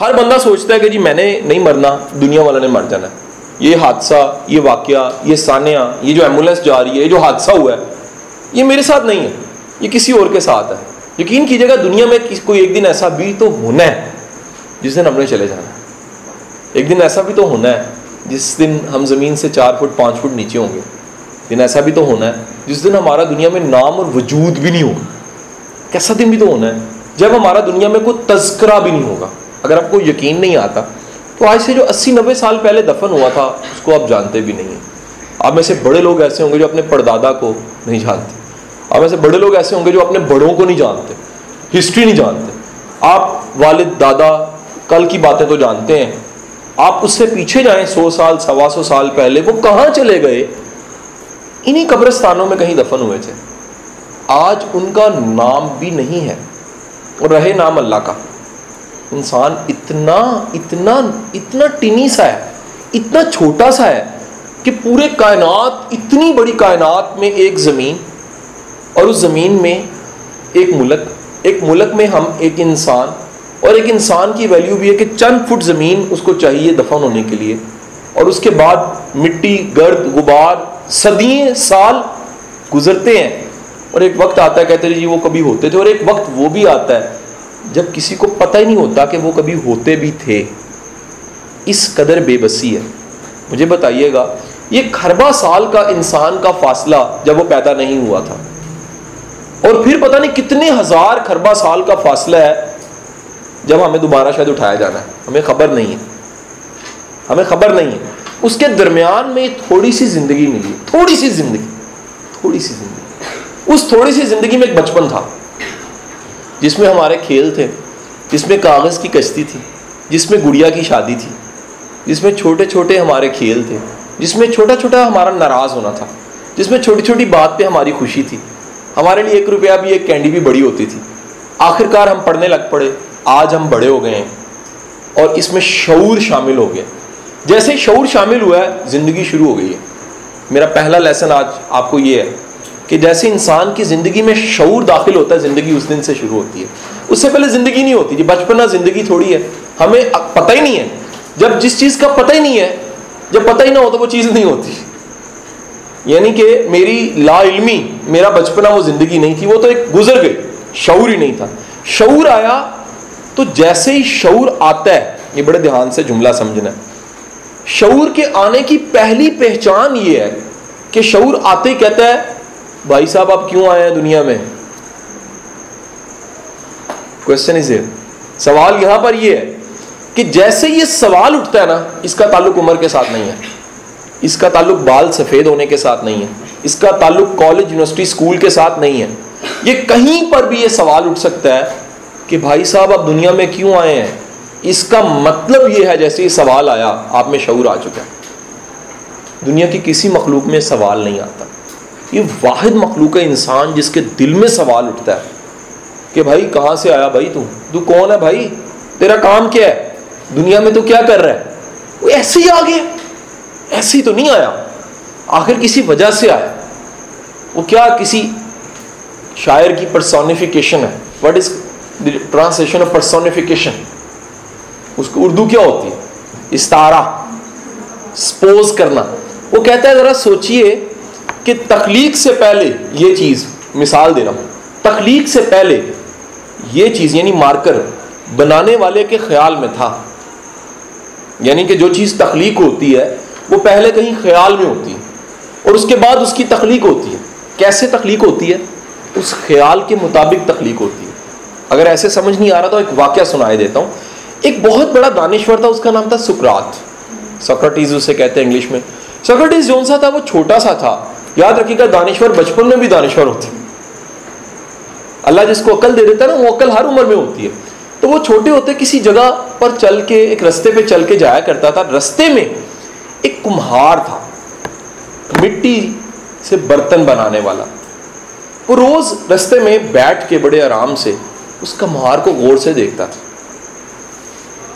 हर बंदा सोचता है कि जी मैंने नहीं मरना, दुनिया वाला ने मर जाना है। ये हादसा, ये वाकया, ये सानिया, ये जो एम्बुलेंस जा रही है, ये जो हादसा हुआ है, ये मेरे साथ नहीं है, ये किसी और के साथ है। यकीन कीजिएगा दुनिया में कोई एक दिन ऐसा भी तो होना है जिस दिन हमने चले जाना है। एक दिन ऐसा भी तो होना है जिस दिन हम ज़मीन से 4 फुट 5 फुट नीचे होंगे। दिन ऐसा भी तो होना है जिस दिन हमारा दुनिया में नाम और वजूद भी नहीं होगा। कैसा दिन भी तो होना है जब हमारा दुनिया में कोई तज़किरा भी नहीं होगा। अगर आपको यकीन नहीं आता तो आज से जो 80-90 साल पहले दफन हुआ था उसको आप जानते भी नहीं हैं। आप में से बड़े लोग ऐसे होंगे जो अपने परदादा को नहीं जानते। आप में से बड़े लोग ऐसे होंगे जो अपने बड़ों को नहीं जानते, हिस्ट्री नहीं जानते। आप वालिद दादा कल की बातें तो जानते हैं, आप उससे पीछे जाएं 100 साल 125 साल पहले, वो कहाँ चले गए? इन्हीं कब्रिस्तानों में कहीं दफन हुए थे। आज उनका नाम भी नहीं है और रहे नाम अल्लाह का। इंसान इतना इतना इतना टिनी सा है, इतना छोटा सा है कि पूरे कायनात, इतनी बड़ी कायनात में एक ज़मीन, और उस ज़मीन में एक मुल्क में हम एक इंसान, और एक इंसान की वैल्यू भी है कि चंद फुट ज़मीन उसको चाहिए दफन होने के लिए, और उसके बाद मिट्टी, गर्द, गुबार, सदियों साल गुजरते हैं। और एक वक्त आता है, कहते हैं जी वो कभी होते थे, और एक वक्त वो भी आता है जब किसी को पता ही नहीं होता कि वो कभी होते भी थे। इस कदर बेबसी है। मुझे बताइएगा, ये खरबा साल का इंसान का फासला जब वो पैदा नहीं हुआ था, और फिर पता नहीं कितने हजार खरबा साल का फासला है जब हमें दोबारा शायद उठाया जाना है। हमें खबर नहीं है, हमें खबर नहीं है। उसके दरमियान में थोड़ी सी जिंदगी मिली, थोड़ी सी जिंदगी। उस थोड़ी सी जिंदगी में एक बचपन था जिसमें हमारे खेल थे, जिसमें कागज़ की कश्ती थी, जिसमें गुड़िया की शादी थी, जिसमें छोटे छोटे हमारे खेल थे, जिसमें छोटा छोटा हमारा नाराज़ होना था, जिसमें छोटी छोटी बात पे हमारी खुशी थी। हमारे लिए 1 रुपया भी, एक कैंडी भी बड़ी होती थी। आखिरकार हम पढ़ने लग पड़े, आज हम बड़े हो गए हैं और इसमें शऊर शामिल हो गया। जैसे ही शऊर शामिल हुआ है, ज़िंदगी शुरू हो गई है। मेरा पहला लेसन आज आपको ये है कि जैसे इंसान की ज़िंदगी में शऊर दाखिल होता है, ज़िंदगी उस दिन से शुरू होती है। उससे पहले ज़िंदगी नहीं होती। जी बचपना ज़िंदगी थोड़ी है, हमें पता ही नहीं है। जब जिस चीज़ का पता ही नहीं है, जब पता ही ना हो तो वो चीज़ नहीं होती। यानी कि मेरी लाइल्मी, मेरा बचपना वो ज़िंदगी नहीं थी, वो तो एक गुजर गई, शऊर ही नहीं था। शऊर आया तो जैसे ही शऊर आता है, ये बड़े ध्यान से जुमला समझना है, शऊर के आने की पहली पहचान ये है कि शऊर आते ही कहता है, भाई साहब आप क्यों आए हैं दुनिया में? Question is here. सवाल यहां पर यह है कि जैसे ये सवाल उठता है ना, इसका ताल्लुक उम्र के साथ नहीं है, इसका ताल्लुक बाल सफेद होने के साथ नहीं है, इसका ताल्लुक कॉलेज, यूनिवर्सिटी, स्कूल के साथ नहीं है। ये कहीं पर भी ये सवाल उठ सकता है कि भाई साहब आप दुनिया में क्यों आए हैं। इसका मतलब ये है जैसे ये सवाल आया, आप में शऊर आ चुका है। दुनिया की किसी मखलूक में सवाल नहीं आता। ये वाहिद मखलूक है इंसान जिसके दिल में सवाल उठता है कि भाई कहाँ से आया, भाई तू कौन है, भाई तेरा काम क्या है, दुनिया में तू क्या कर रहा है। वो ऐसे ही आ गया, ऐसे ही तो नहीं आया, आखिर किसी वजह से आया। वो क्या किसी शायर की पर्सोनिफिकेशन है। What is the translation of personification? उसको उर्दू क्या होती है? इस्तारा, स्पोज करना। वो कहता है जरा सोचिए कि तख्लीक से पहले ये चीज़, मिसाल दे रहा हूँ, तख्लीक से पहले ये चीज़ यानी मार्कर बनाने वाले के ख्याल में था। यानी कि जो चीज़ तख्लीक होती है वो पहले कहीं ख्याल में होती है और उसके बाद उसकी तख्लीक होती है। कैसे तख्लीक होती है? उस ख्याल के मुताबिक तख्लीक होती है। अगर ऐसे समझ नहीं आ रहा तो एक वाक़या सुनाए देता हूँ। एक बहुत बड़ा दानिश्वर था, उसका नाम था सुकरात। सोक्रेटिस उसे कहते हैं इंग्लिश में। सोक्रेटिस जौन सा था वो छोटा सा था। याद रखिएगा, दानिश्वर बचपन में भी दानिश्वर होते हैं। अल्लाह जिसको अकल दे देता है ना, वो अकल हर उम्र में होती है। तो वो छोटे होते किसी जगह पर चल के, एक रास्ते पे चल के जाया करता था। रास्ते में एक कुम्हार था, मिट्टी से बर्तन बनाने वाला। वो रोज रास्ते में बैठ के बड़े आराम से उस कुम्हार को गौर से देखता था,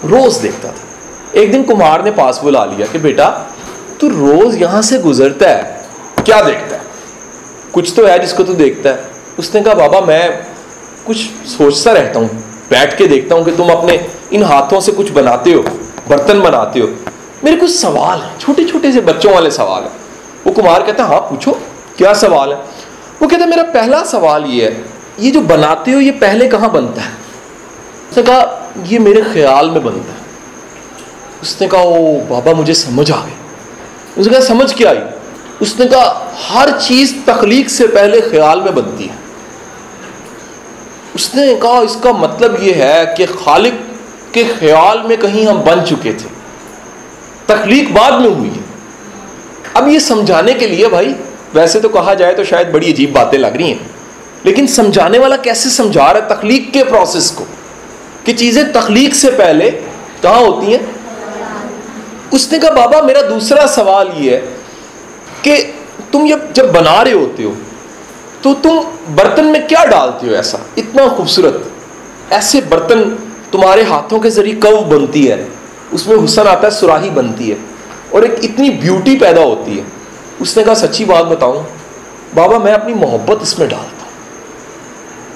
रोज देखता था। एक दिन कुम्हार ने पास बुला लिया कि बेटा तू रोज यहां से गुजरता है, क्या देखता है? कुछ तो है जिसको तू देखता है। उसने कहा बाबा मैं कुछ सोचता रहता हूँ, बैठ के देखता हूँ कि तुम अपने इन हाथों से कुछ बनाते हो, बर्तन बनाते हो, मेरे कुछ सवाल हैं, छोटे छोटे से बच्चों वाले सवाल हैं। वो कुम्हार कहता है हाँ पूछो, क्या सवाल है? वो कहता है मेरा पहला सवाल ये है, ये जो बनाते हो ये पहले कहाँ बनता है? उसने कहा ये मेरे ख्याल में बनता है। उसने कहा ओ बाबा मुझे समझ आ गई। उसने कहा समझ क्या आई? उसने कहा हर चीज तख्लीक से पहले ख्याल में बनती है। उसने कहा इसका मतलब यह है कि खालिक के ख्याल में कहीं हम बन चुके थे, तख्लीक बाद में हुई है। अब ये समझाने के लिए भाई, वैसे तो कहा जाए तो शायद बड़ी अजीब बातें लग रही हैं, लेकिन समझाने वाला कैसे समझा रहा है तख्लीक के प्रोसेस को, कि चीजें तख्लीक से पहले कहाँ होती हैं? उसने कहा बाबा मेरा दूसरा सवाल ये है कि तुम जब बना रहे होते हो तो तुम बर्तन में क्या डालते हो ऐसा इतना खूबसूरत? ऐसे बर्तन तुम्हारे हाथों के जरिए कव बनती है, उसमें हुस्न आता है, सुराही बनती है और एक इतनी ब्यूटी पैदा होती है। उसने कहा सच्ची बात बताऊं बाबा, मैं अपनी मोहब्बत इसमें डालता हूं।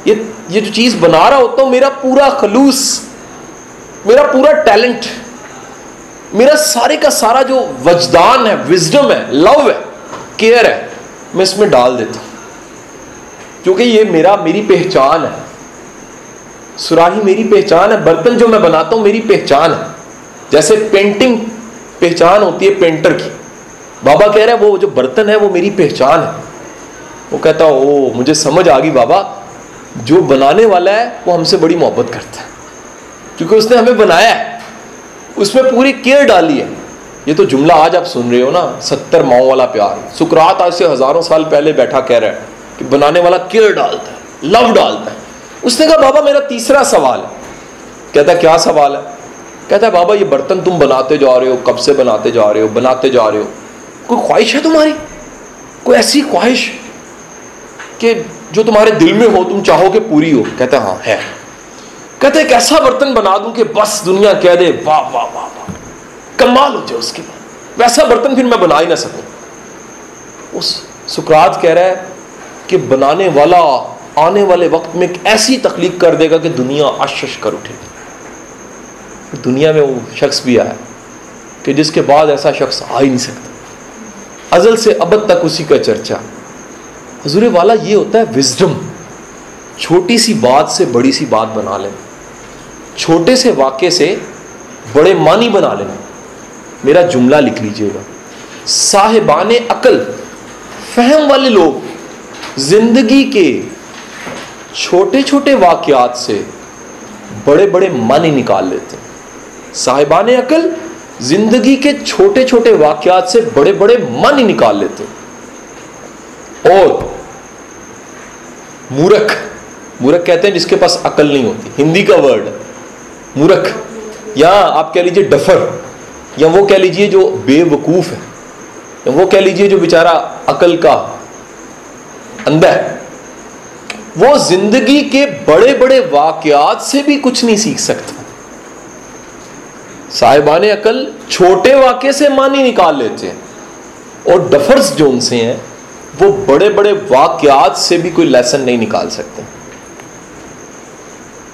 ये जो चीज़ बना रहा होता हूं, मेरा पूरा खलूस, मेरा पूरा टैलेंट, मेरा सारे का सारा जो वजदान है, विजडम है, लव है, केयर है, मैं इसमें डाल देता हूं, क्योंकि ये मेरी पहचान है। सुराही मेरी पहचान है, बर्तन जो मैं बनाता हूं मेरी पहचान है। जैसे पेंटिंग पहचान होती है पेंटर की, बाबा कह रहे हैं वो जो बर्तन है वो मेरी पहचान है। वो कहता ओ मुझे समझ आ गई बाबा, जो बनाने वाला है वो हमसे बड़ी मोहब्बत करता है, क्योंकि उसने हमें बनाया है, उसमें पूरी केयर डाली है। ये तो जुमला आज आप सुन रहे हो ना, 70 माओ वाला प्यार। सुकरात आज से हजारों साल पहले बैठा कह रहा है कि बनाने वाला केयर डालता है, लव डालता है। उसने कहा बाबा मेरा तीसरा सवाल है। कहता क्या सवाल है? कहता है बाबा ये बर्तन तुम बनाते जा रहे हो, कब से बनाते जा रहे हो, बनाते जा रहे हो, कोई ख्वाहिश है तुम्हारी? कोई ऐसी ख्वाहिश कि जो तुम्हारे दिल में हो, तुम चाहो कि पूरी हो? कहता हाँ है। कहते एक ऐसा बर्तन बना दूं कि बस दुनिया कह दे वाह वाह वाह वाह, कमाल हो जाए उसके बाद, वैसा बर्तन फिर मैं बना ही ना सकूं। उस सुकरात कह रहा है कि बनाने वाला आने वाले वक्त में एक ऐसी तख्लीक कर देगा कि दुनिया अशश कर उठेगी। दुनिया में वो शख्स भी आया कि जिसके बाद ऐसा शख्स आ ही नहीं सकता, अजल से अबद तक उसी का चर्चा। हुजूर वाला ये होता है विजडम, छोटी सी बात से बड़ी सी बात बना लेना, छोटे से वाक़े से बड़े मानी बना लेना। मेरा जुमला लिख लीजिएगा, साहिबाने अकल, फहम वाले लोग जिंदगी के छोटे छोटे वाक़यात से बड़े बड़े मानी निकाल लेते हैं। साहिबाने अकल जिंदगी के छोटे छोटे वाक़यात से बड़े बड़े मानी निकाल लेते हैं। और मूर्ख, मूर्ख कहते हैं जिसके पास अकल नहीं होती, हिंदी का वर्ड मूर्ख, या आप कह लीजिए डफर, या वो कह लीजिए जो बेवकूफ है, या वो कह लीजिए जो बेचारा अकल का अंधा है। वो जिंदगी के बड़े बड़े वाकयात से भी कुछ नहीं सीख सकता। साहिबाने अकल छोटे वाक़े से मानी निकाल लेते हैं, और डफर्स जो उनसे हैं वो बड़े बड़े वाकयात से भी कोई लेसन नहीं निकाल सकते।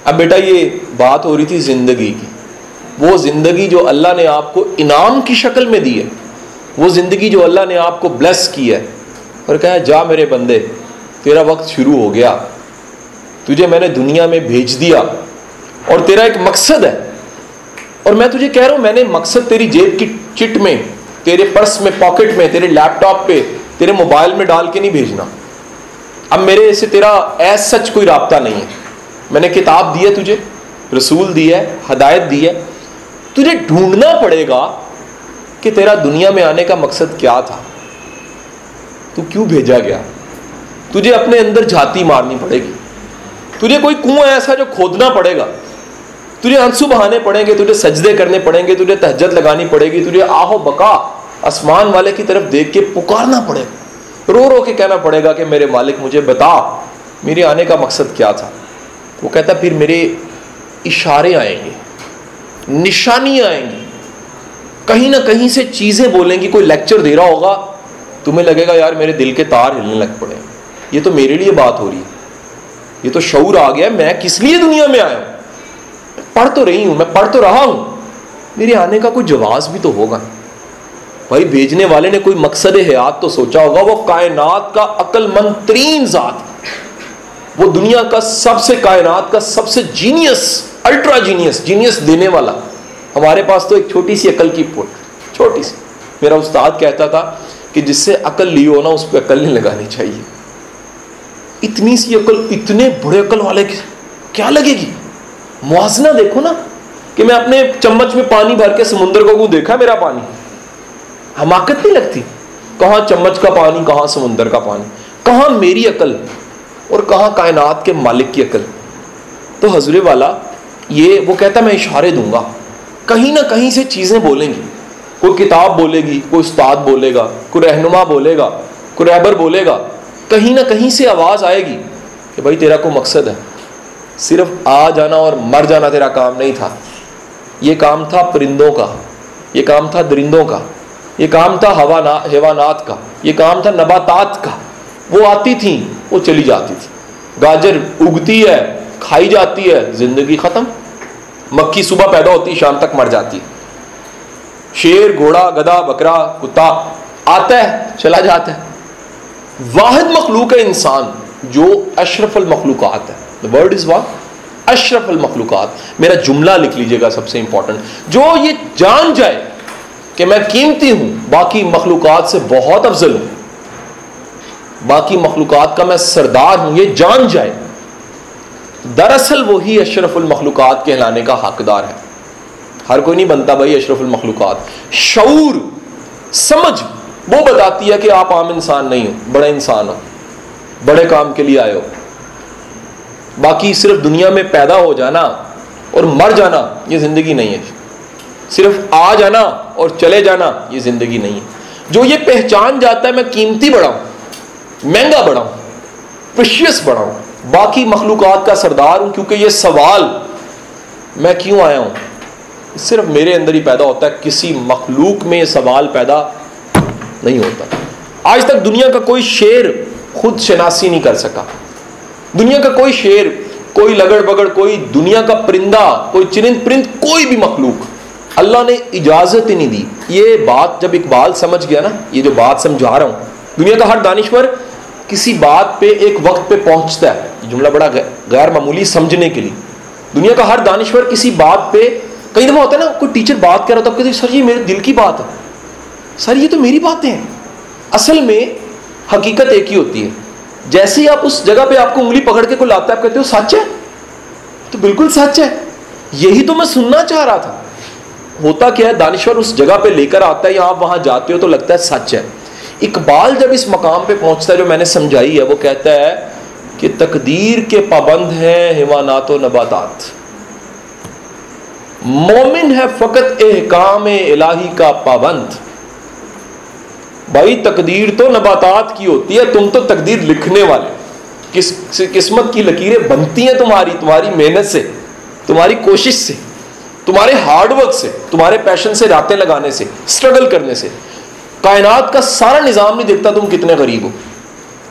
अब बेटा ये बात हो रही थी जिंदगी की, वो जिंदगी जो अल्लाह ने आपको इनाम की शक्ल में दी है, वो जिंदगी जो अल्लाह ने आपको ब्लेस की है और कहा जा मेरे बंदे तेरा वक्त शुरू हो गया, तुझे मैंने दुनिया में भेज दिया और तेरा एक मकसद है, और मैं तुझे कह रहा हूं मैंने मकसद तेरी जेब की चिट में, तेरे पर्स में, पॉकेट में, तेरे लैपटॉप पे, तेरे मोबाइल में डाल के नहीं भेजना। अब मेरे से तेरा ऐसा सच कोई राब्ता नहीं है। मैंने किताब दी है तुझे, रसूल दी है, हदायत दी है, तुझे ढूंढना पड़ेगा कि तेरा दुनिया में आने का मकसद क्या था, तू क्यों भेजा गया। तुझे अपने अंदर झाती मारनी पड़ेगी, तुझे कोई कुआं ऐसा जो खोदना पड़ेगा, तुझे आंसू बहाने पड़ेंगे, तुझे सजदे करने पड़ेंगे, तुझे तहज्जुद लगानी पड़ेगी, तुझे आहो बका आसमान वाले की तरफ देख के पुकारना पड़ेगा, रो रो के कहना पड़ेगा कि मेरे मालिक मुझे बता मेरे आने का मकसद क्या था। वो कहता फिर मेरे इशारे आएंगे, निशानियां आएंगी, कहीं ना कहीं से चीजें बोलेंगी। कोई लेक्चर दे रहा होगा, तुम्हें लगेगा यार मेरे दिल के तार हिलने लग पड़े, ये तो मेरे लिए बात हो रही है, ये तो शऊर आ गया, मैं किस लिए दुनिया में आया हूं। पढ़ तो रही हूं, मैं पढ़ तो रहा हूं, मेरे आने का कोई जवाब भी तो होगा। भाई भेजने वाले ने कोई मकसद हयात तो सोचा होगा। वो कायनात का अक्लमंद तरीन जात, वो दुनिया का सबसे, कायनात का सबसे जीनियस, अल्ट्रा जीनियस, जीनियस देने वाला। हमारे पास तो एक छोटी सी अकल की पुट, छोटी सी। मेरा उस्ताद कहता था कि जिससे अकल ली हो ना उस पर अकल नहीं लगानी चाहिए। इतनी सी अकल इतने बड़े अकल वाले की क्या लगेगी। मुआवजना देखो ना कि मैं अपने चम्मच में पानी भर के समुद्र को देखा मेरा पानी, हमाकत नहीं लगती। कहां चम्मच का पानी, कहां समुद्र का पानी, कहां मेरी अकल और कहां कायनात के मालिक की अकल। तो हजूर वाला ये वो कहता मैं इशारे दूंगा, कहीं ना कहीं से चीजें बोलेंगी। कोई किताब बोलेगी, कोई उस्ताद बोलेगा, कोई रहनुमा बोलेगा, कोई रहबर बोलेगा, कहीं ना कहीं से आवाज आएगी कि भाई तेरा कोई मकसद है। सिर्फ आ जाना और मर जाना तेरा काम नहीं था। ये काम था परिंदों का, ये काम था दरिंदों का, ये काम था हैवानात का, ये काम था नबातात का। वो आती थी, वो चली जाती थी। गाजर उगती है, खाई जाती है, जिंदगी खत्म। मक्खी सुबह पैदा होती, शाम तक मर जाती। शेर, घोड़ा, गधा, बकरा, कुत्ता आता है, चला जाता है। वाहिद मखलूक है इंसान जो अशरफुल मखलूकात है। The word is what? अशरफुल मखलूकात। मेरा जुमला लिख लीजिएगा सबसे इंपॉर्टेंट, जो ये जान जाए कि मैं कीमती हूं, बाकी मखलूकात से बहुत अफजल हूं, बाकी मखलूकात का मैं सरदार हूं, ये जान जाए, दरअसल वही अशरफुल मखलूकात कहलाने का हकदार है। हर कोई नहीं बनता भाई अशरफुल मखलूकात। शऊर, समझ वो बताती है कि आप आम इंसान नहीं हो, बड़े इंसान हो, बड़े काम के लिए आए हो। बाकी सिर्फ दुनिया में पैदा हो जाना और मर जाना ये जिंदगी नहीं है। सिर्फ आ जाना और चले जाना ये जिंदगी नहीं है। जो ये पहचान जाता है मैं कीमती बड़ा हूं, महंगा बड़ा हूं, प्रेशियस बड़ा हूं, बाकी मखलूकात का सरदार हूं, क्योंकि ये सवाल मैं क्यों आया हूं सिर्फ मेरे अंदर ही पैदा होता है, किसी मखलूक में ये सवाल पैदा नहीं होता। आज तक दुनिया का कोई शेर खुद शनासी नहीं कर सका। दुनिया का कोई शेर, कोई लगड़ बगड़, कोई दुनिया का परिंदा, कोई चिरिंद परिंद, कोई भी मखलूक अल्लाह ने इजाजत ही नहीं दी। ये बात जब इकबाल समझ गया ना, ये जो बात समझा रहा हूं, दुनिया का हर दानिश्वर किसी बात पे एक वक्त पे पहुंचता है। ये जुमला बड़ा गैर मामूली समझने के लिए। दुनिया का हर दानिश्वर किसी बात पे, कई दफा होता है ना, कोई टीचर बात कर रहा था, कहते सर ये मेरे दिल की बात है, सर ये तो मेरी बातें हैं। असल में हकीकत एक ही होती है। जैसे ही आप उस जगह पे आपको उंगली पकड़ के कोई लाता है, आप कहते हो सच है, तो बिल्कुल सच है, यही तो मैं सुनना चाह रहा था। होता क्या है, दानिश्वर उस जगह पे लेकर आता है या आप वहां जाते हो तो लगता है सच है। इकबाल जब इस मकाम पे पहुंचता है जो मैंने समझाई है, वो कहता है कि तकदीर के पाबंद हैं हिवानात व नबातात, मोमिन है फकत एहकाम इलाही का पाबंद। भाई तकदीर तो नबातात की होती है, तुम तो तकदीर लिखने वाले। किस्मत की लकीरें बनती हैं तुम्हारी मेहनत से, तुम्हारी कोशिश से, तुम्हारे हार्डवर्क से, तुम्हारे पैशन से, रातें लगाने से, स्ट्रगल करने से। कायनात का सारा निजाम नहीं देखता तुम कितने गरीब हो,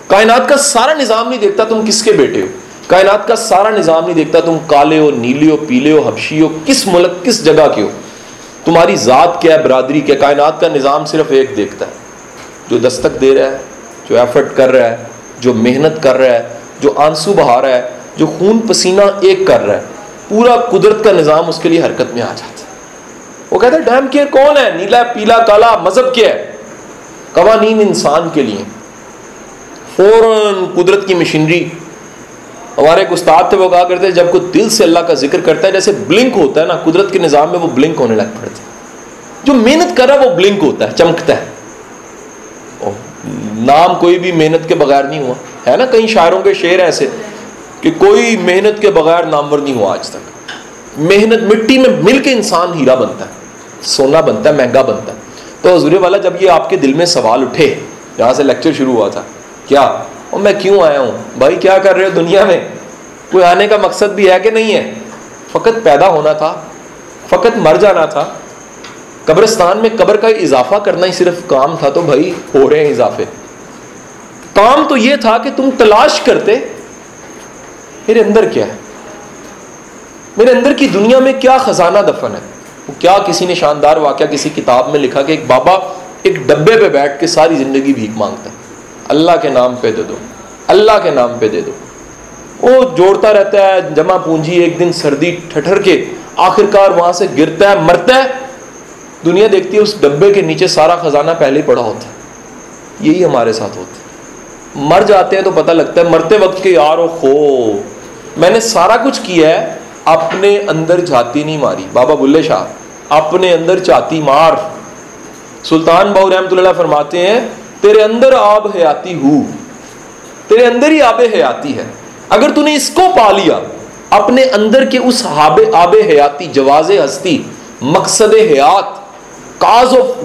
कायनात का सारा निजाम नहीं देखता तुम किसके बेटे हो, कायनात का सारा निजाम नहीं देखता तुम काले हो, नीले हो, पीले हो, हबशी हो, किस मुल्क किस जगह के हो, तुम्हारी जात क्या है, बरादरी क्या। कायनात का निजाम सिर्फ एक देखता है, जो दस्तक दे रहा है, जो एफर्ट कर रहा है, जो मेहनत कर रहा है, जो आंसू बहा रहा है, जो खून पसीना एक कर रहा है, पूरा कुदरत का निजाम उसके लिए हरकत में आ जाता है। वो कहता है डैम केयर कौन है, नीला पीला काला, मजहब क्या है, कवानीन इंसान के लिए। फौरन कुदरत की मशीनरी। हमारे एक उस्ताद थे, वो कहा करते जब कोई दिल से अल्लाह का जिक्र करता है, जैसे ब्लिंक होता है ना कुदरत के निजाम में, वो ब्लिंक होने लग पड़ता है। जो मेहनत कर रहा है वो ब्लिंक होता है, चमकता है। नाम कोई भी मेहनत के बगैर नहीं हुआ है ना, कई शायरों के शेर ऐसे कि कोई मेहनत के बगैर नामवर नहीं हुआ आज तक। मेहनत मिट्टी में मिल के इंसान हीरा बनता है, सोना बनता है, महंगा बनता है। तो हुजूर वाला जब ये आपके दिल में सवाल उठे, जहाँ से लेक्चर शुरू हुआ था, क्या और मैं क्यों आया हूँ, भाई क्या कर रहे हो दुनिया में, कोई आने का मकसद भी है कि नहीं है, फ़कत पैदा होना था, फ़कत मर जाना था, कब्रिस्तान में कब्र का इजाफा करना ही सिर्फ काम था। तो भाई हो रहे हैं इजाफे। काम तो ये था कि तुम तलाश करते मेरे अंदर क्या है, मेरे अंदर की दुनिया में क्या खजाना दफन है। वो क्या किसी ने शानदार वाकया किसी किताब में लिखा कि एक बाबा एक डब्बे पे बैठ के सारी जिंदगी भीख मांगता है, अल्लाह के नाम पे दे दो, अल्लाह के नाम पे दे दो। वो जोड़ता रहता है जमा पूंजी, एक दिन सर्दी ठठर के आखिरकार वहां से गिरता है, मरता है। दुनिया देखती है उस डब्बे के नीचे सारा खजाना पहले ही पड़ा होता है। यही हमारे साथ होता है। मर जाते हैं तो पता लगता है मरते वक्त के यार खो मैंने सारा कुछ किया है, अपने अंदर झाती नहीं मारी। बाबा बुल्ले शाह अपने अंदर झाती मार। सुल्तान बाहू रहमतुल्लाह फरमाते हैं तेरे अंदर आब हयाती हूँ, तेरे अंदर ही आबे हयाती है। अगर तूने इसको पा लिया, अपने अंदर के उस आबे हयाती, जवाज़े हस्ती, मकसद हयात, काज ऑफ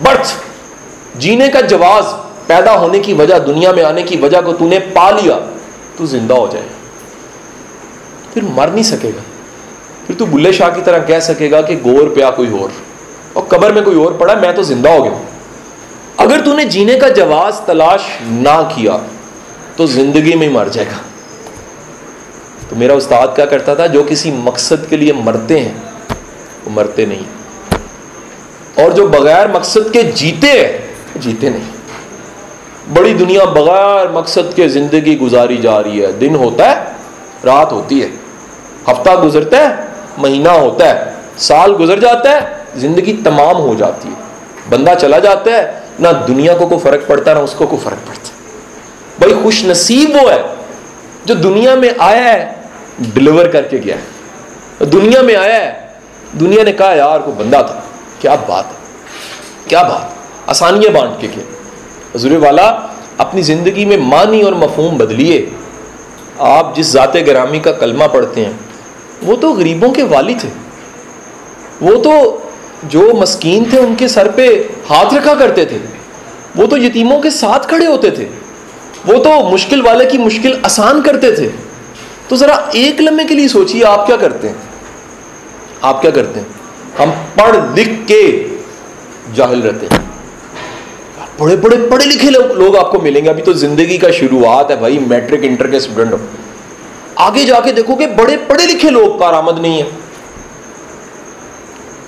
बर्थ, जीने का जवाज, पैदा होने की वजह, दुनिया में आने की वजह को तूने पा लिया, तू जिंदा हो जाएगा। फिर मर नहीं सकेगा। फिर तू बुल्ले शाह की तरह कह सकेगा कि गोर प्या कोई और कब्र में कोई और पड़ा, मैं तो जिंदा हो गया। अगर तूने जीने का जवाज तलाश ना किया तो जिंदगी में ही मर जाएगा। तो मेरा उस्ताद क्या करता था, जो किसी मकसद के लिए मरते हैं वो मरते नहीं, और जो बगैर मकसद के जीते हैं जीते नहीं। बड़ी दुनिया बगैर मकसद के जिंदगी गुजारी जा रही है। दिन होता है, रात होती है, हफ्ता गुजरता है, महीना होता है, साल गुजर जाता है, जिंदगी तमाम हो जाती है। बंदा चला जाता है, ना दुनिया को फर्क पड़ता ना उसको को फर्क पड़ता। भाई खुश नसीब वो है जो दुनिया में आया है, डिलीवर करके गया है। दुनिया में आया है, दुनिया ने कहा यार को बंदा था, क्या बात है, क्या बात, आसानियां बांट के किया। हुजूर वाला अपनी जिंदगी में मानी और मफहूम बदलिए। आप जिस ज़ाते गिरामी का कलमा पढ़ते हैं वो तो गरीबों के वाली थे, वो तो जो मस्कीन थे उनके सर पे हाथ रखा करते थे, वो तो यतीमों के साथ खड़े होते थे, वो तो मुश्किल वाले की मुश्किल आसान करते थे। तो ज़रा एक लम्हे के लिए सोचिए आप क्या करते हैं, आप क्या करते हैं। हम पढ़ लिख के जाहिल रहते हैं। बड़े बड़े पढ़े लिखे लोग आपको मिलेंगे, अभी तो जिंदगी का शुरुआत है भाई, मैट्रिक इंटर के स्टूडेंट हो, आगे जाके देखोगे बड़े पढ़े लिखे लोग कारआमद नहीं है।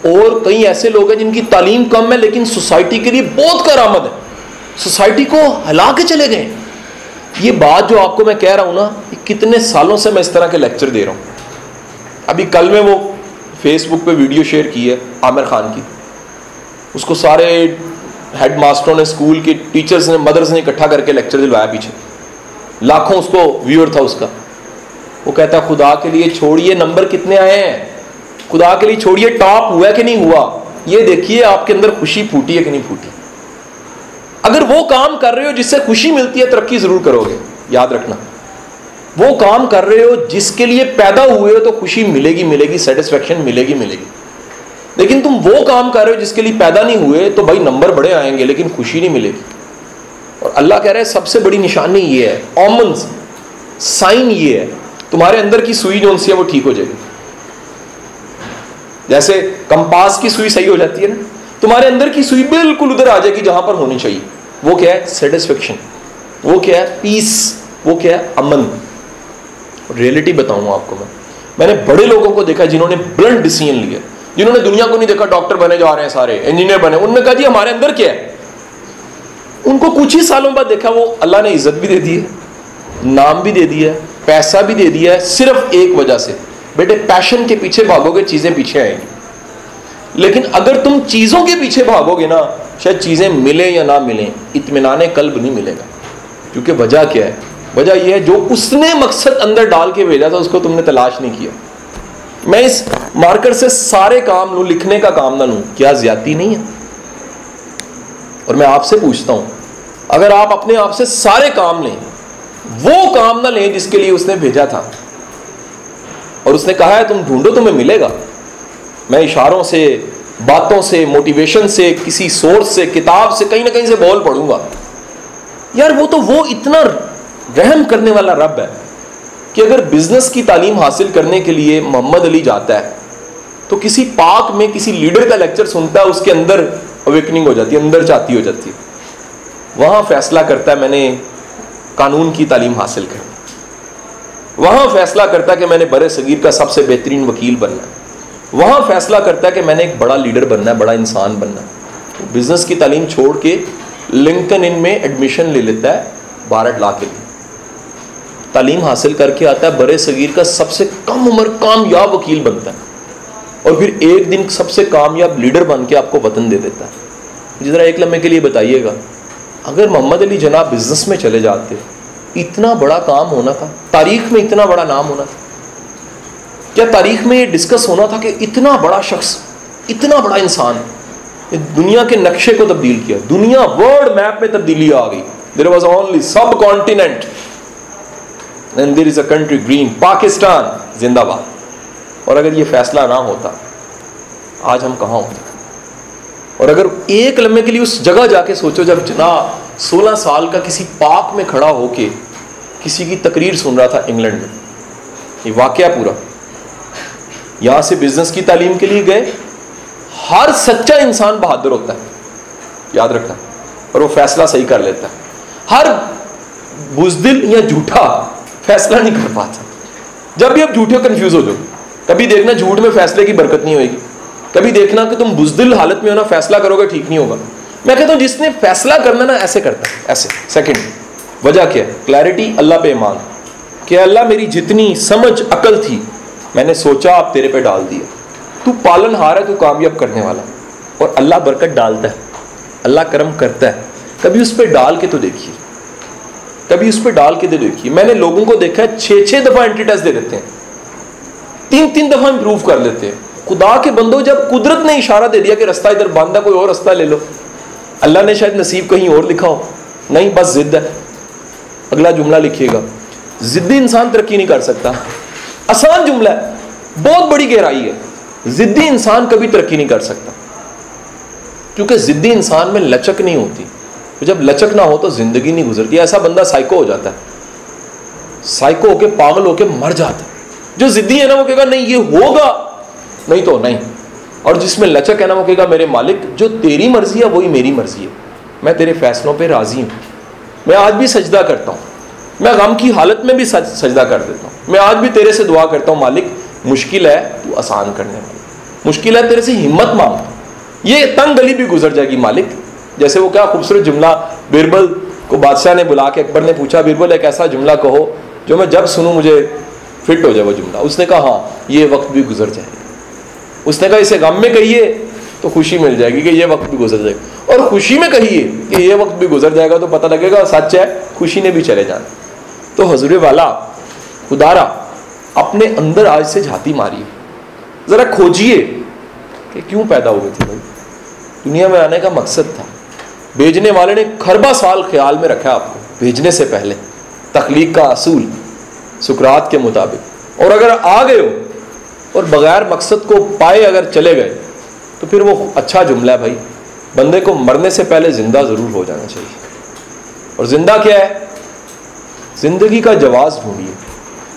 और कई ऐसे लोग हैं जिनकी तालीम कम है लेकिन सोसाइटी के लिए बहुत कारआमद है, सोसाइटी को हिला के चले गए। ये बात जो आपको मैं कह रहा हूं ना, कितने सालों से मैं इस तरह के लेक्चर दे रहा हूं। अभी कल में वो फेसबुक पे वीडियो शेयर की है आमिर खान की, उसको सारे हेड मास्टरों ने, स्कूल के टीचर्स ने, मदर्स ने इकट्ठा करके लेक्चर दिलवाया, पीछे लाखों उसको व्यूअर था उसका। वो कहता है खुदा के लिए छोड़िए नंबर कितने आए हैं, खुदा के लिए छोड़िए टॉप हुआ कि नहीं हुआ, ये देखिए आपके अंदर खुशी फूटी है कि नहीं फूटी। अगर वो काम कर रहे हो जिससे खुशी मिलती है, तरक्की जरूर करोगे, याद रखना। वो काम कर रहे हो जिसके लिए पैदा हुए हो तो खुशी मिलेगी मिलेगी, सेटिस्फेक्शन मिलेगी मिलेगी। लेकिन तुम वो काम कर रहे हो जिसके लिए पैदा नहीं हुए तो भाई नंबर बड़े आएंगे लेकिन खुशी नहीं मिलेगी। और अल्लाह कह रहा है सबसे बड़ी निशानी ये है, ऑमन साइन ये है, तुम्हारे अंदर की सुई जो सी है वो ठीक हो जाएगी। जैसे कंपास की सुई सही हो जाती है ना, तुम्हारे अंदर की सुई बिल्कुल उधर आ जाएगी जहां पर होनी चाहिए। वो क्या है, सेटिस्फेक्शन, वो क्या है, पीस, वो क्या है, अमन। रियलिटी बताऊंगा आपको मैंने बड़े लोगों को देखा जिन्होंने ब्लंट डिसीजन लिया, जिन्होंने दुनिया को नहीं देखा, डॉक्टर बने जा रहे हैं सारे, इंजीनियर बने, उन्होंने कहा जी हमारे अंदर क्या है। उनको कुछ ही सालों बाद देखा वो अल्लाह ने इज्जत भी दे दी है, नाम भी दे दिया है, पैसा भी दे दिया है, सिर्फ एक वजह से, बेटे पैशन के पीछे भागोगे चीजें पीछे आएंगी। लेकिन अगर तुम चीजों के पीछे भागोगे ना, शायद चीजें मिले या ना मिले, इत्मीनान कल्ब नहीं मिलेगा। क्योंकि वजह क्या है, वजह यह है जो उसने मकसद अंदर डाल के भेजा था उसको तुमने तलाश नहीं किया। मैं इस मार्कर से सारे काम लूं, लिखने का काम ना लूं, क्या ज्यादती नहीं है। और मैं आपसे पूछता हूं, अगर आप अपने आप से सारे काम लें, वो काम ना लें जिसके लिए उसने भेजा था, और उसने कहा है तुम ढूंढो तुम्हें मिलेगा। मैं इशारों से, बातों से, मोटिवेशन से, किसी सोर्स से, किताब से, कहीं ना कहीं से बोल पढ़ूंगा यार, वो इतना रहम करने वाला रब है कि अगर बिजनेस की तालीम हासिल करने के लिए मोहम्मद अली जाता है तो किसी पार्क में किसी लीडर का लेक्चर सुनता है, उसके अंदर अवेकनिंग हो जाती है, अंदर चाहती हो जाती है, वहां फैसला करता है मैंने कानून की तालीम हासिल करनी। वहां फैसला करता है कि मैंने बड़े सगीर का सबसे बेहतरीन वकील बनना है, वहां फैसला करता है कि मैंने एक बड़ा लीडर बनना है, बड़ा इंसान बनना है। बिजनेस की तालीम छोड़ के लिंकन इन में एडमिशन ले लेता है बारह लाख के लिए, तालीम हासिल करके आता है, बड़े सगीर का सबसे कम उम्र कामयाब वकील बनता है, और फिर एक दिन सबसे कामयाब लीडर बन के आपको वतन दे देता है। जरा एक लम्हे के लिए बताइएगा, अगर मोहम्मद अली जनाब बिजनेस में चले जाते, इतना बड़ा काम होना था, तारीख में इतना बड़ा नाम होना था, क्या तारीख में ये डिस्कस होना था कि इतना बड़ा शख्स, इतना बड़ा इंसान दुनिया के नक्शे को तब्दील किया, दुनिया वर्ल्ड मैप में तब्दीली आ गई। There was only subcontinent and there is a country green, Pakistan जिंदाबाद। और अगर ये फैसला ना होता, आज हम कहाँ होते? और अगर एक लम्हे के लिए उस जगह जाके सोचो, जब जना 16 साल का किसी पार्क में खड़ा होके किसी की तकरीर सुन रहा था इंग्लैंड में, ये वाकया पूरा, यहां से बिजनेस की तालीम के लिए गए। हर सच्चा इंसान बहादुर होता है, याद रखना, और वो फैसला सही कर लेता है। हर बुज़दिल या झूठा फैसला नहीं कर पाता। जब भी आप झूठे कंफ्यूज हो जाओ, कभी देखना झूठ में फैसले की बरकत नहीं होगी, कभी देखना कि तुम बुज़दिल हालत में हो ना, फैसला करोगे ठीक नहीं होगा। मैं कहता हूं जिसने फैसला करना ना, ऐसे करता है, ऐसे। सेकंड, वजह क्या है? क्लैरिटी, अल्लाह पे ईमान कि अल्लाह मेरी जितनी समझ अकल थी मैंने सोचा, आप तेरे पे डाल दिया, तू पालनहार है, तू कामयाब करने वाला, और अल्लाह बरकत डालता है, अल्लाह करम करता है। कभी उस पर डाल के तो देखिए, कभी उस पर डाल के तो देखिए। मैंने लोगों को देखा है 6-6 दफा एंट्री टेस्ट दे देते हैं, 3-3 दफा इंप्रूव कर लेते हैं। खुदा के बंदो, जब कुदरत ने इशारा दे दिया कि रास्ता इधर बंद है, कोई और रास्ता ले लो, अल्लाह ने शायद नसीब कहीं और लिखा हो, नहीं बस जिद है। अगला जुमला लिखिएगा, जिद्दी इंसान तरक्की नहीं कर सकता। आसान जुमला है, बहुत बड़ी गहराई है। जिद्दी इंसान कभी तरक्की नहीं कर सकता, क्योंकि जिद्दी इंसान में लचक नहीं होती। तो जब लचक ना हो तो जिंदगी नहीं गुजरती। ऐसा बंदा साइको हो जाता है, साइको होके पागल होके मर जाता है। जो जिद्दी है ना, वो कहेगा नहीं ये होगा, नहीं तो नहीं। और जिसमें लचक है ना, वो कहेगा मेरे मालिक जो तेरी मर्जी है वही मेरी मर्जी है, मैं तेरे फैसलों पे राजी हूँ। मैं आज भी सजदा करता हूँ, मैं गम की हालत में भी सजदा कर देता हूँ। मैं आज भी तेरे से दुआ करता हूँ, मालिक मुश्किल है तू आसान करने वाला, मुश्किल है तेरे से हिम्मत मांगता हूँ, ये तंग गली भी गुजर जाएगी मालिक। जैसे वो क्या खूबसूरत जुमला, बीरबल को बादशाह ने बुला के, अकबर ने पूछा बीरबल एक ऐसा जुमला कहो जो मैं जब सुनूं मुझे फिट हो जाए वो जुमला। उसने कहा हाँ ये वक्त भी गुजर जाएगा। उसने कहा इसे गम में कहिए तो खुशी मिल जाएगी कि ये वक्त भी गुजर जाएगा, और खुशी में कहिए कि ये वक्त भी गुजर जाएगा तो पता लगेगा सच है, खुशी ने भी चले जाना। तो हजूर वाला खुदारा अपने अंदर आज से झाती मारिए, जरा खोजिए कि क्यों पैदा हुए थे भाई। दुनिया में आने का मकसद था, भेजने वाले ने खरबा साल ख्याल में रखा आपको भेजने से पहले, तख्लीक का असूल सुकरात के मुताबिक। और अगर आ गए हो और बगैर मकसद को पाए अगर चले गए तो फिर वो अच्छा जुमला है भाई, बंदे को मरने से पहले जिंदा जरूर हो जाना चाहिए। और जिंदा क्या है? जिंदगी का जवाब ढूंढिए।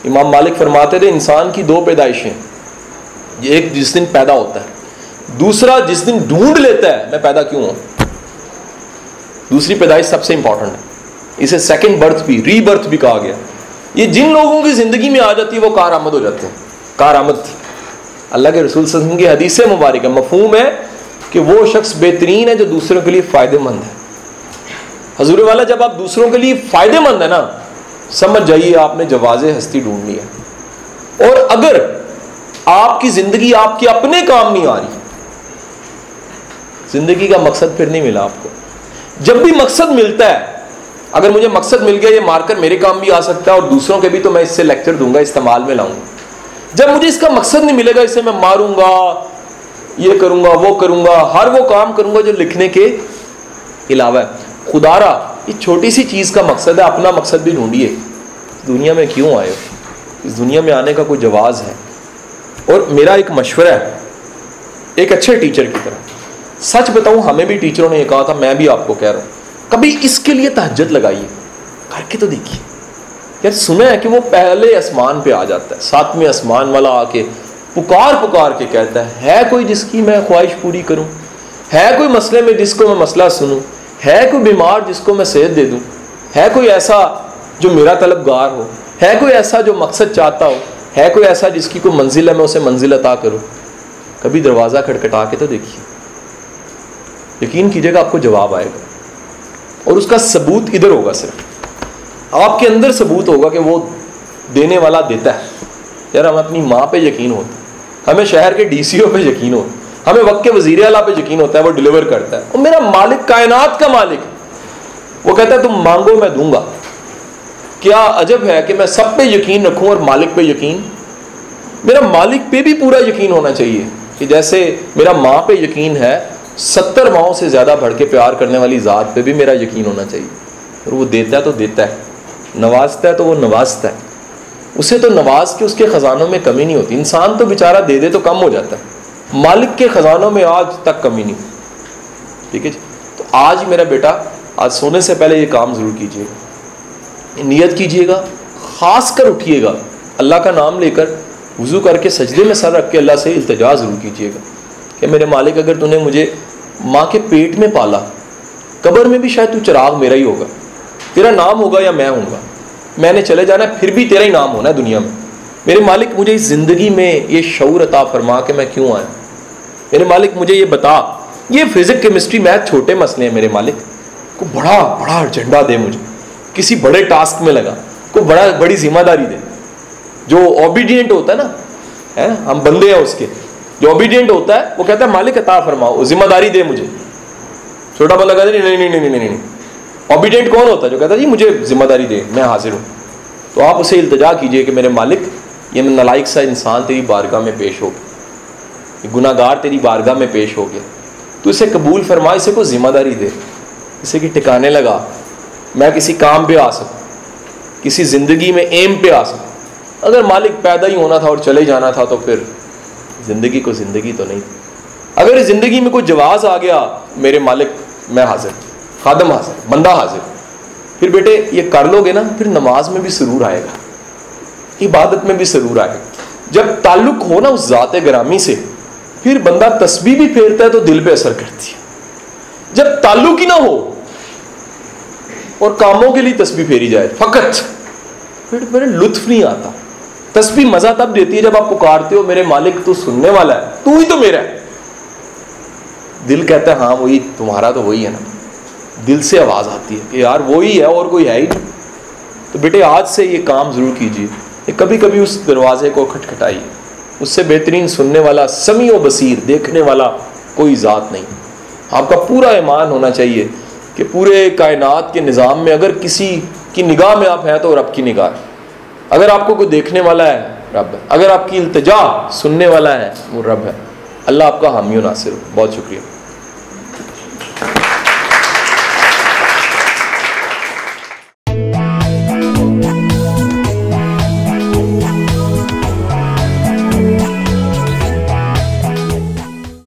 इमाम मालिक फरमाते थे इंसान की 2 पैदाइशें, एक जिस दिन पैदा होता है, दूसरा जिस दिन ढूंढ लेता है मैं पैदा क्यों हूं। दूसरी पैदाइश सबसे इंपॉर्टेंट है, इसे सेकंड बर्थ भी, रीबर्थ भी कहा गया। ये जिन लोगों की जिंदगी में आ जाती है वो कारआमद हो जाते हैं। कारआमद अल्लाह के रसूल सल्लल्लाहु अलैहि वसल्लम की हदीस मुबारक है, मफहूम है कि वो शख्स बेहतरीन है जो दूसरों के लिए फायदेमंद है। हजूर वाला जब आप दूसरों के लिए फायदेमंद है ना, समझ जाइए आपने जवाज़े हस्ती ढूंढ लिया। और अगर आपकी जिंदगी आपके अपने काम नहीं आ रही, जिंदगी का मकसद फिर नहीं मिला आपको। जब भी मकसद मिलता है, अगर मुझे मकसद मिल गया ये मारकर मेरे काम भी आ सकता है और दूसरों के भी, तो मैं इससे लेक्चर दूंगा, इस्तेमाल में लाऊंगा। जब मुझे इसका मकसद नहीं मिलेगा, इसे मैं मारूंगा, ये करूंगा, वो करूंगा, हर वो काम करूंगा जो लिखने के अलावा है। खुदारा ये छोटी सी चीज का मकसद है, अपना मकसद भी ढूंढिए। दुनिया में क्यों आए हो? इस दुनिया में आने का कोई जवाब है। और मेरा एक मशवरा है एक अच्छे टीचर की तरह, सच बताऊं हमें भी टीचरों ने ये कहा था, मैं भी आपको कह रहा हूं, कभी इसके लिए तहज्जुद लगाइए, करके तो देखिए। यार सुना है कि वो पहले आसमान पे आ जाता है, 7वें आसमान वाला आके पुकार पुकार के कहता है कोई जिसकी मैं ख्वाहिश पूरी करूं, है कोई मसले में जिसको मैं मसला सुनूं, है कोई बीमार जिसको मैं सेहत दे दूं, है कोई ऐसा जो मेरा तलबगार हो, है कोई ऐसा जो मकसद चाहता हो? है कोई ऐसा जिसकी कोई मंजिल है, मैं उसे मंजिल अता करूं? कभी दरवाज़ा खटखटा के तो देखिए, यकीन कीजिएगा आपको जवाब आएगा। और उसका सबूत इधर होगा, सिर्फ आपके अंदर सबूत होगा कि वो देने वाला देता है। यार हमें अपनी माँ पे यकीन होता है, हमें शहर के DCO पे यकीन होता है, हमें वक्त के वज़ीर आला पे यकीन होता है, वो डिलीवर करता है। और मेरा मालिक कायनात का मालिक है, वो कहता है तुम मांगो मैं दूंगा। क्या अजब है कि मैं सब पे यकीन रखूं और मालिक पे यकीन, मेरा मालिक पे भी पूरा यकीन होना चाहिए कि जैसे मेरा माँ पे यकीन है, 70 माओं से ज़्यादा बढ़ के प्यार करने वाली ज़ात पे भी मेरा यकीन होना चाहिए। और वो देता है तो देता है, नवाजता है तो वो नवाजता है, उसे तो नवाज के उसके ख़जानों में कमी नहीं होती। इंसान तो बेचारा दे दे तो कम हो जाता है, मालिक के ख़जानों में आज तक कमी नहीं। ठीक है जी। तो आज मेरा बेटा, आज सोने से पहले ये काम ज़रूर कीजिएगा, नियत कीजिएगा, ख़ास कर उठिएगा, अल्लाह का नाम लेकर वज़ू करके सजदे में सर रख के अल्लाह से इल्तिजा ज़रूर कीजिएगा कि मेरे मालिक, अगर तूने मुझे माँ के पेट में पाला, कब्र में भी शायद तू चिराग मेरा ही होगा, तेरा नाम होगा या मैं हूँगा, मैंने चले जाना है फिर भी तेरा ही नाम होना है दुनिया में। मेरे मालिक मुझे इस ज़िंदगी में ये शऊर अता फरमा के मैं क्यों आया। मेरे मालिक मुझे ये बता, ये फिज़िक्स केमिस्ट्री मैथ छोटे मसले हैं, मेरे मालिक को बड़ा बड़ा एजेंडा दे, मुझे किसी बड़े टास्क में लगा, को बड़ी जिम्मेदारी दे। जो ओबीडियंट होता है ना, है ना, हम बंदे हैं उसके, जो ओबीडियंट होता है वो कहता है मालिक अता फरमाओ, जिम्मेदारी दे मुझे। छोटा बंदा कहता है नहीं नहीं नहीं नहीं नहीं। ओबीडियंट कौन होता है? जो कहता है जी मुझे जिम्मेदारी दे, मैं हाजिर हूँ। तो आप उसे इल्तिजा कीजिए कि मेरे मालिक, ये नलायक सा इंसान तेरी बारगाह में पेश हो गया, गुनाहगार तेरी बारगाह में पेश हो गया, तो इसे कबूल फरमा, इसे को जिम्मेदारी दे, इसे कि ठिकाने लगा, मैं किसी काम पे आ सकूँ, किसी ज़िंदगी में एम पे आ सकूँ। अगर मालिक पैदा ही होना था और चले जाना था तो फिर ज़िंदगी को ज़िंदगी तो नहीं। अगर इस ज़िंदगी में कोई जवाज़ आ गया, मेरे मालिक मैं हाजिर, खादम हाजिर, बंदा हाजिर। फिर बेटे ये कर लोगे ना, फिर नमाज में भी सुरूर आएगा, इबादत में भी सुरूर आएगा। जब ताल्लुक़ हो ना उस ज़ात गिरामी से, फिर बंदा तस्बीह भी फेरता है तो दिल पे असर करती है। जब ताल्लुक़ ही ना हो और कामों के लिए तस्बीह फेरी जाए फ़कत, फिर मेरे लुत्फ़ नहीं आता। तस्बीह मज़ा तब देती है जब आप पुकारते हो मेरे मालिक तू सुनने वाला है, तू ही तो मेरा है। दिल कहता है हाँ वही तुम्हारा, तो वही है ना। दिल से आवाज़ आती है कि यार वही है और कोई है ही नहीं। तो बेटे आज से ये काम ज़रूर कीजिए, कभी कभी उस दरवाज़े को खटखटाइए। उससे बेहतरीन सुनने वाला, समी व बसीर, देखने वाला कोई ज़ात नहीं। आपका पूरा ईमान होना चाहिए कि पूरे कायनात के निज़ाम में अगर किसी की निगाह में आप हैं तो रब की निगाह है। अगर आपको कोई देखने वाला है, रब है। अगर आपकी इल्तिजा सुनने वाला है, वो रब है। अल्लाह आपका हामी व नासिर हो। बहुत शुक्रिया।